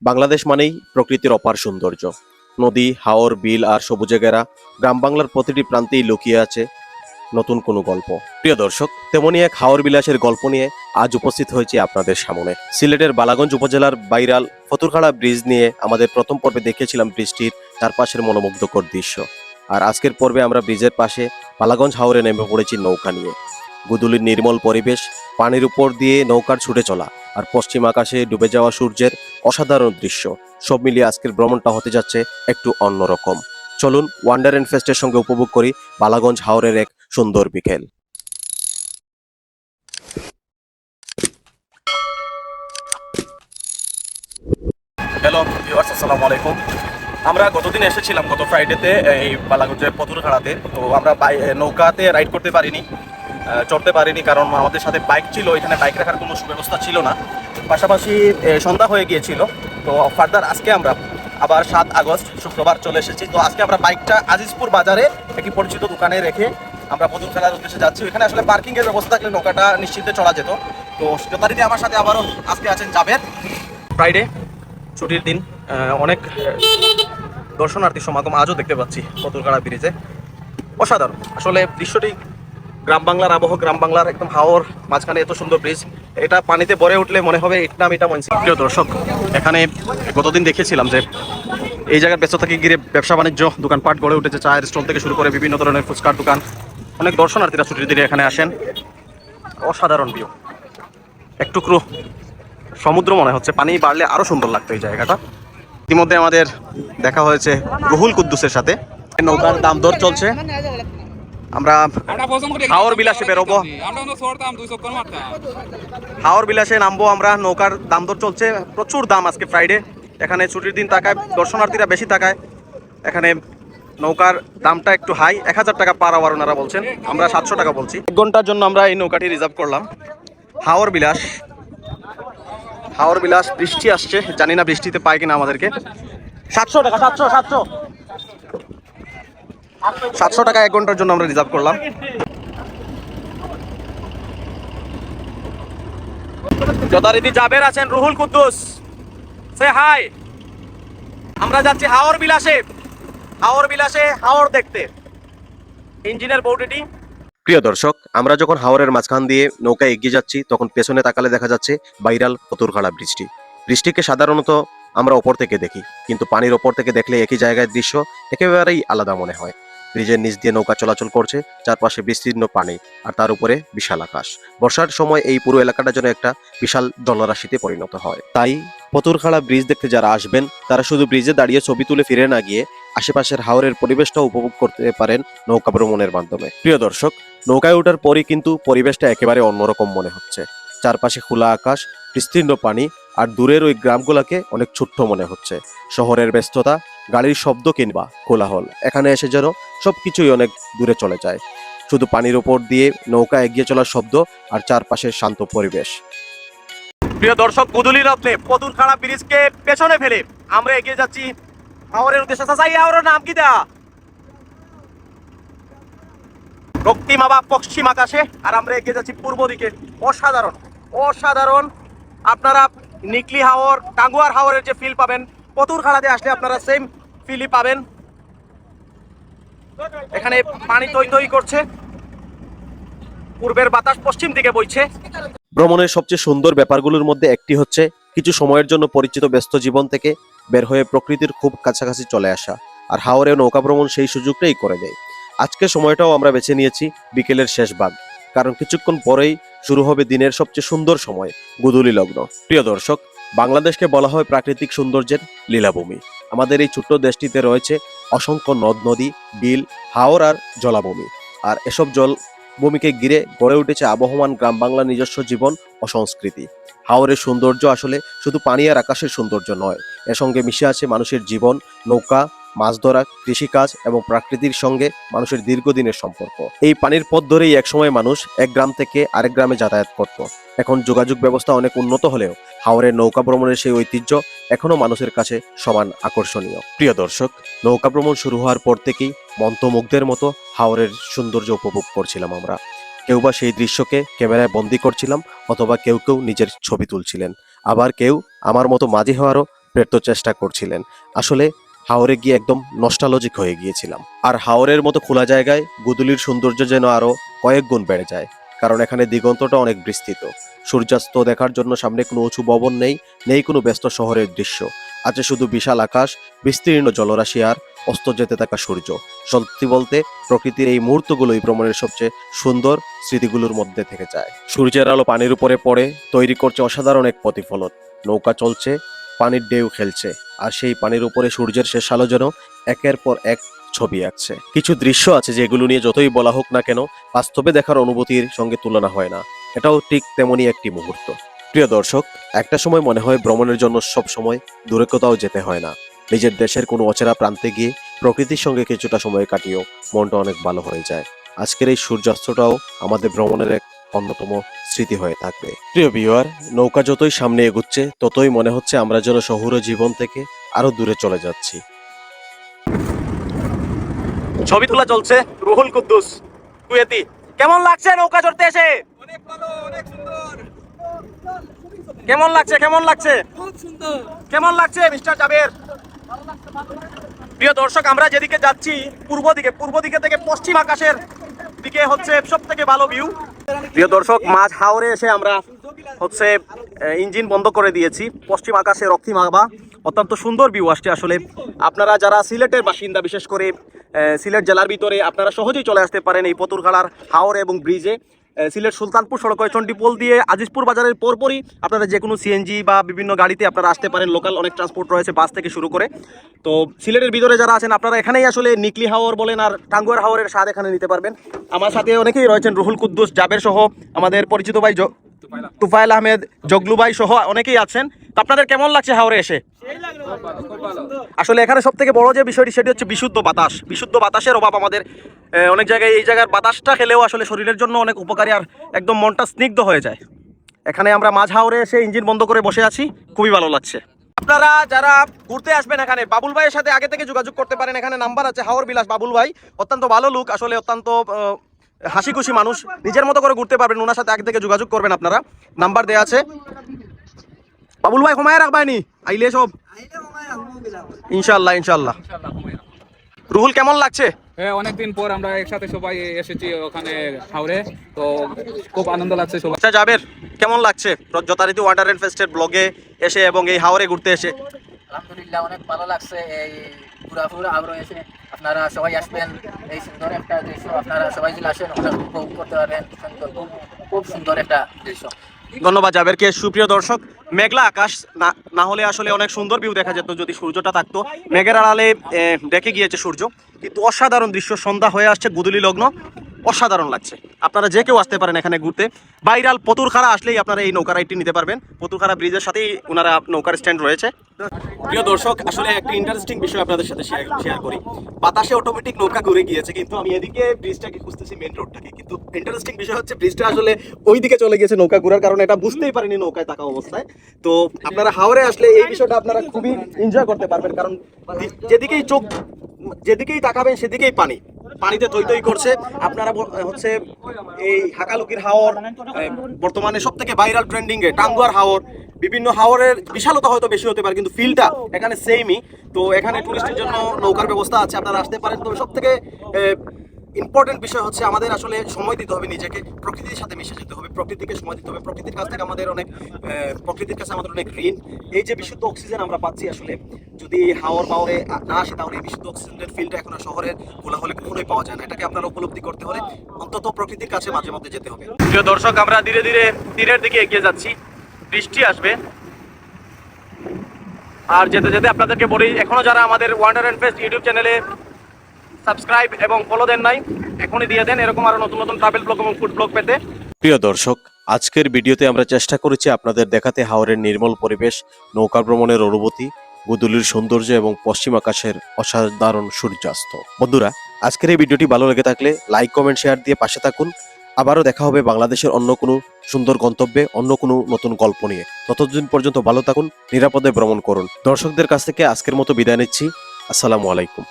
বাংলাদেশ মানেই প্রকৃতির অপার সৌন্দর্য। নদী, হাওর, বিল আর সবুজে ঘেরা গ্রাম বাংলার প্রতিটি প্রান্তেই লুকিয়ে আছে নতুন কোনো গল্প। প্রিয় দর্শক, তেমনই এক হাওর বিলাসের গল্প নিয়ে আজ উপস্থিত হয়েছি আপনাদের সামনে। সিলেটের বালাগঞ্জ উপজেলার বাইরাল ফতুরখাড়া ব্রিজ নিয়ে আমাদের প্রথম পর্বে দেখেছিলাম বৃষ্টির চারপাশের মনোমুগ্ধকর দৃশ্য। আর আজকের পর্বে আমরা ব্রিজের পাশে বালাগঞ্জ হাওরে নেমে পড়েছি নৌকা নিয়ে। গুদুলির নির্মল পরিবেশ, পানির উপর দিয়ে নৌকার ছুটে চলা আর পশ্চিম আকাশে ডুবে যাওয়া সূর্যের অসাধারণ দৃশ্য, সব মিলিয়ে আজকের ভ্রমণটা হতে যাচ্ছে একটু অন্যরকম। চলুন ওয়ান্ডার এন্ড ফেস্টের সঙ্গে উপভোগ করি বালাগঞ্জ হাওরের এক সুন্দর বিকেল। হ্যালো ভিউয়ার্স, আসসালামু আলাইকুম। আমরা গতদিন এসেছিলাম গত ফ্রাইডেতে এই বালাগঞ্জের পতুরখাড়াতে। তো আমরা নৌকাতে রাইড করতে পারিনি, চড়তে পারিনি, কারণ আমাদের সাথে বাইক ছিল, এখানে বাইক রাখার কোনো সুব্যবস্থা ছিল না। পাশাপাশি সন্ধ্যা হয়ে গিয়েছিল। তো ফার্দার আজকে আমরা আবার 7 আগস্ট শুক্রবার চলে এসেছি। তো আজকে আমরা বাইকটা আজিজপুর বাজারে একটি পরিচিত দোকানে রেখে আমরা পতুরখাড়ার উদ্দেশ্যে যাচ্ছি। এখানে আসলে পার্কিংয়ের ব্যবস্থা থাকলে নৌকাটা নিশ্চিন্তে চলা যেত। তো যথারীতি আমার সাথে আবারও আজকে আছেন জাবের। ফ্রাইডে ছুটির দিন, অনেক দর্শনার্থী সমাগম আজও দেখতে পাচ্ছি পতুরখাড়া ব্রিজে। অসাধারণ আসলে দৃশ্যটি, গ্রাম বাংলার আবহ, গ্রাম বাংলার একদম হাওর মাঝখানে এত সুন্দর ব্রিজ, এটা পানিতে ভরে উঠলে মনে হবে এটা মনসি। প্রিয় দর্শক, এখানে গতদিন দেখেছিলাম যে এই জায়গার ব্যস্ততাকে ঘিরে ব্যবসা বাণিজ্য, দোকানপাট গড়ে উঠেছে। চায়ের স্টল থেকে শুরু করে বিভিন্ন ধরনের ফুচকার দোকান। অনেক দর্শনার্থীরা ছুটির দিনে এখানে আসেন। অসাধারণ ভিউ, একটুকরো সমুদ্র মনে হচ্ছে, পানি বাড়লে আরো সুন্দর লাগতো এই জায়গাটা। ইতিমধ্যে আমাদের দেখা হয়েছে রুহুল কুদ্দুসের সাথে। নৌকার দাম দর চলছে, আমরা হাওর বিলাসে বেরোবো, হাওর বিলাসে নামবো আমরা। নৌকার দাম দর চলছে, প্রচুর দাম আজকে ফ্রাইডে। এখানে ছুটির দিন থাকায় দর্শনার্থীরা বেশি থাকায় এখানে নৌকার দামটা একটু হাই, 1000 টাকা পার আওয়ার ওনারা বলছেন, আমরা 700 টাকা বলছি। 1 ঘন্টার জন্য আমরা এই নৌকাটি রিজার্ভ করলাম। হাওর বিলাস, হাওর বিলাস। বৃষ্টি আসছে, জানি না বৃষ্টিতে পায় কিনা আমাদেরকে। 700 টাকা, 700 টাকা 1 ঘন্টার জন্য আমরা রিজার্ভ করলাম। যথারীতি জাবের আছেন, রুহুল কুদ্দুস, সে হাই। আমরা যাচ্ছি হাওর বিলাসে, হাওর বিলাসে হাওর দেখতে। ইঞ্জিনের বউডিটি। প্রিয় দর্শক, আমরা যখন হাওরের মাঝখান দিয়ে নৌকা এগিয়ে যাচ্ছি তখন পেছনে তাকালে দেখা যাচ্ছে বাইরাল পতুরখাড়া ব্রিজটি। বৃষ্টিকে সাধারণত আমরা ওপর থেকে দেখি, কিন্তু পানির ওপর থেকে দেখলে একই জায়গায় দৃশ্য একেবারেই আলাদা মনে হয়। ব্রিজের নিচ দিয়ে নৌকা চলাচল করছে, চারপাশে বিস্তীর্ণ পানি আর তার উপরে বিশাল আকাশ। বর্ষার সময় এই পুরো এলাকাটা যেন একটা বিশাল জলরাশিতে পরিণত হয়। তাই পতুরখাড়া ব্রিজ দেখতে যারা আসবেন তারা শুধু ব্রিজে দাঁড়িয়ে ছবি তুলে ফিরে না গিয়ে আশেপাশের হাওরের পরিবেশটাও উপভোগ করতে পারেন নৌকা ভ্রমণের মাধ্যমে। প্রিয় দর্শক, নৌকায় ওঠার পরই কিন্তু পরিবেশটা একেবারে অন্যরকম মনে হচ্ছে। চারপাশে খোলা আকাশ, বিস্তীর্ণ পানি আর দূরের ওই গ্রামগুলোকে অনেক ছোট্ট মনে হচ্ছে। শহরের ব্যস্ততা, গাড়ির শব্দ কিংবা কোলাহল, এখানে এসে যেন সবকিছুই অনেক দূরে চলে যায়। শুধু পানির ওপর দিয়ে নৌকা এগিয়ে চলার শব্দ আর চারপাশের শান্ত পরিবেশ। প্রিয় দর্শক, গুদুলি রত্নে পতুরখাড়া ব্রিজকে পেছনে ফেলে আমরা এগিয়ে যাচ্ছি হাওরের উদ্দেশ্যে। চাচা, এই হাওরের নাম কি দা? রক্তিম বা পশ্চিম আকাশে, আর আমরা এগিয়ে যাচ্ছি পূর্ব দিকে। অসাধারণ, অসাধারণ। আপনারা নিকলি হাওর, টাঙ্গুয়ার হাওরের যে ফিল পাবেন, পতুরখাড়াতে আসলে আপনারা সেম ফিলই পাবেন। এখানে পানি তৈ তৈ করছে, পূর্বের বাতাস পশ্চিম দিকে বইছে। ভ্রমণের সবচেয়ে সুন্দর ব্যাপারগুলোর মধ্যে একটি হচ্ছে কিছু সময়ের জন্য পরিচিত ব্যস্ত জীবন থেকে বের হয়ে প্রকৃতির খুব কাছাকাছি চলে আসা। আর হাওরে নৌকা ভ্রমণ সেই সুযোগটাই করে দেয়। আজকের সময়টাও আমরা বেছে নিয়েছি বিকেলের শেষ ভাগ, কারণ কিছুক্ষণ পরেই শুরু হবে দিনের সবচেয়ে সুন্দর সময়, গুদুলি লগ্ন। প্রিয় দর্শক, বাংলাদেশকে বলা হয় প্রাকৃতিক সৌন্দর্যের লীলাভূমি। আমাদের এই ছোট্ট দেশটিতে রয়েছে অসংখ্য নদ নদী, বিল, হাওর আর জলাভূমি। আর এসব ভূমিকে ঘিরে গড়ে উঠেছে আবহমান গ্রাম বাংলার নিজস্ব জীবন ও সংস্কৃতি। হাওরের সৌন্দর্য আসলে শুধু পানি আর আকাশের সৌন্দর্য নয়, এর সঙ্গে মিশে আছে মানুষের জীবন, নৌকা, মাছ ধরা, কৃষিকাজ এবং প্রকৃতির সঙ্গে মানুষের দীর্ঘদিনের সম্পর্ক। এই পানির পথ ধরেই একসময় মানুষ এক গ্রাম থেকে আরেক গ্রামে যাতায়াত করত। এখন যোগাযোগ ব্যবস্থা অনেক উন্নত হলেও হাওরের নৌকা ভ্রমণের সেই ঐতিহ্য এখনো মানুষের কাছে সমান আকর্ষণীয়। প্রিয় দর্শক, নৌকা ভ্রমণ শুরু হওয়ার পর থেকেই মন্ত্রমুগ্ধের মতো হাওরের সৌন্দর্য উপভোগ করছিলাম আমরা। কেউ বা সেই দৃশ্যকে ক্যামেরায় বন্দি করছিলাম, অথবা কেউ কেউ নিজের ছবি তুলছিলেন, আবার কেউ আমার মতো মাঝি হওয়ারও পেরতে চেষ্টা করছিলেন। আসলে হাওরে গিয়ে একদম নস্টালজিক হয়ে গিয়েছিলাম। আর হাওরের মতো খোলা জায়গায় গুদুলির সৌন্দর্য যেন আরো কয়েক গুণ বেড়ে যায়, কারণ এখানে দিগন্তটা অনেক বিস্তৃত। সূর্যাস্ত দেখার জন্য সামনে কোনো উঁচু ভবন নেই, নেই কোনো ব্যস্ত শহরের দৃশ্য। আছে শুধু বিশাল আকাশ, বিস্তীর্ণ জলরাশি আর অস্ত যেতে থাকা সূর্য। সত্যি বলতে প্রকৃতির এই মুহূর্তগুলোই ভ্রমণের সবচেয়ে সুন্দর স্মৃতিগুলোর মধ্যে থেকে যায়। সূর্যের আলো পানির উপরে পড়ে তৈরি করছে অসাধারণ এক প্রতিফলন। নৌকা চলছে, পানির ঢেউ খেলছে, আর সেই পানির উপরে সূর্যের শেষ আলো যেন একের পর এক ছবি আঁকছে। কিছু দৃশ্য আছে যেগুলো নিয়ে যতই বলা হোক না কেন, বাস্তবে দেখার অনুভূতির সঙ্গে তুলনা হয় না। এটাও ঠিক তেমনই একটি মুহূর্ত। প্রিয় দর্শক, একটা সময় মনে হয় ভ্রমণের জন্য সব সময় দূরে কোথাও যেতে হয় না। নিজের দেশের কোনো অচেনা প্রান্তে গিয়ে প্রকৃতির সঙ্গে কিছুটা সময় কাটিয়েও মনটা অনেক ভালো হয়ে যায়। আজকের এই সূর্যাস্তটাও আমাদের ভ্রমণের এক অন্যতম স্মৃতি হয়ে থাকবে। প্রিয় ভিউয়ার, নৌকা যতই সামনে এগুচ্ছে ততই মনে হচ্ছে আমরা যেন শহুরে জীবন থেকে আরো দূরে চলে যাচ্ছি। ছবি তোলা চলছে। রুহুল কুদ্দুস কুয়েতি, কেমন লাগছে নৌকা চড়তে এসে? অনেক ভালো, অনেক সুন্দর। কেমন লাগছে? কেমন লাগছে? খুব সুন্দর। কেমন লাগছে মিস্টার জাবের? প্রিয় দর্শক, আমরা যেদিকে যাচ্ছি পূর্ব দিকে থেকে পশ্চিম আকাশের দিকে হচ্ছে সব থেকে ভালো ভিউ। প্রিয় দর্শক, মাঝ হাওরে এসে আমরা হচ্ছে ইঞ্জিন বন্ধ করে দিয়েছি। পশ্চিম আকাশে রক্তিম আভা, অত্যন্ত সুন্দর ভিউ আসছে। আসলে আপনারা যারা সিলেটের বাসিন্দা, বিশেষ করে সিলেট জেলার ভিতরে, আপনারা সহজেই চলে আসতে পারেন এই পতুরখাড়ার হাওর এবং ব্রিজে। সিলেট সুলতানপুর সড়ক চণ্ডীপোল দিয়ে আজিজপুর বাজারের পরপরই আপনারা যে কোনো সিএনজি বা বিভিন্ন গাড়িতে আপনারা আসতে পারেন। লোকাল অনেক ট্রান্সপোর্ট রয়েছে, বাস থেকে শুরু করে। তো সিলেটের ভিতরে যারা আছেন আপনারা এখানেই আসলে নিকলি হাওর বলেন আর টাঙ্গুয়ার হাওরের স্বাদ এখানে নিতে পারবেন। আমার সাথে অনেকেই রয়েছেন, রুহুল কুদ্দুস, জাবের সহ আমাদের পরিচিত ভাই তুফাইল আহমেদ, জগলু ভাই সহ অনেকেই আছেন। তো আপনাদের কেমন লাগছে হাওরে এসে? আসলে এখানে সব থেকে বড় যে বিষয়টি সেটি হচ্ছে বিশুদ্ধ বাতাস। বিশুদ্ধ বাতাসের অভাব আমাদের অনেক জায়গায়। এই জায়গার বাতাসটা খেলেও আসলে শরীরের জন্য অনেক উপকারী, আর একদম মনটা স্নিগ্ধ হয়ে যায়। এখানে আমরা মাঝ হাওরে এসে ইঞ্জিন বন্ধ করে বসে আছি, খুবই ভালো লাগছে। আপনারা যারা ঘুরতে আসবেন এখানে, বাবুল ভাইয়ের সাথে আগে থেকে যোগাযোগ করতে পারেন। এখানে নাম্বার আছে, হাওর বিলাস বাবুল ভাই। অত্যন্ত ভালো লোক, আসলে অত্যন্ত হাসি খুশি মানুষ, নিজের মতো করে ঘুরতে পারবেন। ওনার সাথে আগে থেকে যোগাযোগ করবেন আপনারা, নাম্বার দেওয়া আছে। বাবুল ভাই কমায় রাখবাইনি আইলে সব ইনশাল্লাহ ইনশাল্লাহ। রুহুল, কেমন লাগছে? হ্যাঁ, অনেকদিন পর আমরা একসাথে সবাই এসেছি ওখানে হাওরে, তো খুব আনন্দ লাগছে সবাই। আচ্ছা জাবের, কেমন লাগছে যথারীতি ওয়াটার এন্ড ফেস্টের ব্লগে এসে এবং এই হাওরে ঘুরতে এসে? আলহামদুলিল্লাহ, অনেক ভালো লাগছে এই ঘোরাফুরা আগ্রহ এসে। আপনারা সবাই আসবেন, এই সুন্দর একটা দৃশ্য আপনারা সবাই যদি আসেন উপভোগ করতে পারবেন। খুব সুন্দর একটা দৃশ্য। ধন্যবাদ জাবেরকে। সুপ্রিয় দর্শক, মেঘলা আকাশ না হলে আসলে অনেক সুন্দর ভিউ দেখা যেত যদি সূর্যটা থাকতো। মেঘের আড়ালে ডেকে গিয়েছে সূর্য, কিন্তু অসাধারণ দৃশ্য। সন্ধ্যা হয়ে আসছে, গুদুলি লগ্ন, অসাধারণ লাগছে। আপনারা যে কেউ আসতে পারেন এখানে ঘুরতে। বাইরাল পতুরখাড়া আসলেই আপনারা এই নৌকা রাইডটি নিতে পারবেন। পতুরখাড়া ব্রিজের সাথেই ওনারা নৌকার স্ট্যান্ড রয়েছে। প্রিয় দর্শক, আসলে একটা ইন্টারেস্টিং বিষয় আপনাদের সাথে শেয়ার করি। বাতাসে অটোমেটিক নৌকা ঘুরে গিয়েছে, কিন্তু আমি এদিকে ব্রিজটাকে খুঁজতেছি, মেন রোডটাকে। কিন্তু ইন্টারেস্টিং বিষয় হচ্ছে ব্রিজটা আসলে ওই দিকে চলে গেছে নৌকা ঘুরার কারণে, এটা বুঝতেই পারিনি নৌকায় থাকা অবস্থায়। তো আপনারা হাওরে আসলে এই বিষয়টা আপনারা খুবই এনজয় করতে পারবেন, কারণ যেদিকেই তাকাবেন সেদিকেই পানি, পানিতে থই থই করছে। আপনারা হচ্ছে এই হাকালুকির হাওর, বর্তমানে সব থেকে ভাইরাল ট্রেন্ডিং এ টাঙ্গুয়ার হাওর, বিভিন্ন হাওরের বিশালতা হয়তো বেশি হতে পারে কিন্তু ফিলটা এখানে সেমই। তো এখানে টুরিস্টের জন্য নৌকার ব্যবস্থা আছে, আপনারা আসতে পারেন। তো সব থেকে ইম্পর্টেন্ট বিষয় হচ্ছে আমাদের আসলে সময় দিতে হবে, নিজেকে প্রকৃতির সাথে মিশে যেতে হবে, প্রকৃতিকে সময় দিতে হবে। প্রকৃতির কাছ থেকে আমাদের অনেক প্রকৃতির কাছে আমাদের অনেক ঋণ। এই যে বিশুদ্ধ অক্সিজেন আমরা পাচ্ছি, আসলে যদি হাওর পাওয়ারে না আসে তাহলে এই বিশুদ্ধ অক্সিজেনের ফিলটা এখন শহরের কোলাহলে কখনোই পাওয়া যায় না। এটাকে আপনারা উপলব্ধি করতে হলে অন্তত প্রকৃতির কাছে মাঝে মধ্যে যেতে হবে। প্রিয় দর্শক, আমরা ধীরে ধীরে তীরের দিকে এগিয়ে যাচ্ছি। বৃষ্টি আসবে, আর যেতে যেতে আপনাদেরকে বলি, এখনো যারা আমাদের ওয়ান্ডার এন্ড ফেস্ট ইউটিউব চ্যানেলে সাবস্ক্রাইব এবং ফলো দেন নাই, এখনই দিয়ে দেন এরকম আরো নতুন নতুন ট্রাভেল ব্লগ এবং ফুড ব্লগ পেতে। প্রিয় দর্শক, আজকের ভিডিওতে আমরা চেষ্টা করেছি আপনাদের দেখাতে হাওরের নির্মল পরিবেশ, নৌকা ভ্রমণের অনুভূতি, গুদুলির সৌন্দর্য এবং পশ্চিম আকাশের অসাধারণ সূর্যাস্ত। বন্ধুরা, আজকের এই ভিডিওটি ভালো লেগে থাকলে লাইক, কমেন্ট, শেয়ার দিয়ে পাশে থাকুন। আবারও দেখা হবে বাংলাদেশের অন্য কোনো সুন্দর গন্তব্যে, অন্য কোনো নতুন গল্প নিয়ে। ততদিন পর্যন্ত ভালো থাকুন, নিরাপদে ভ্রমণ করুন। দর্শকদের কাছ থেকে আজকের মতো বিদায় নিচ্ছি। আসসালামু আলাইকুম।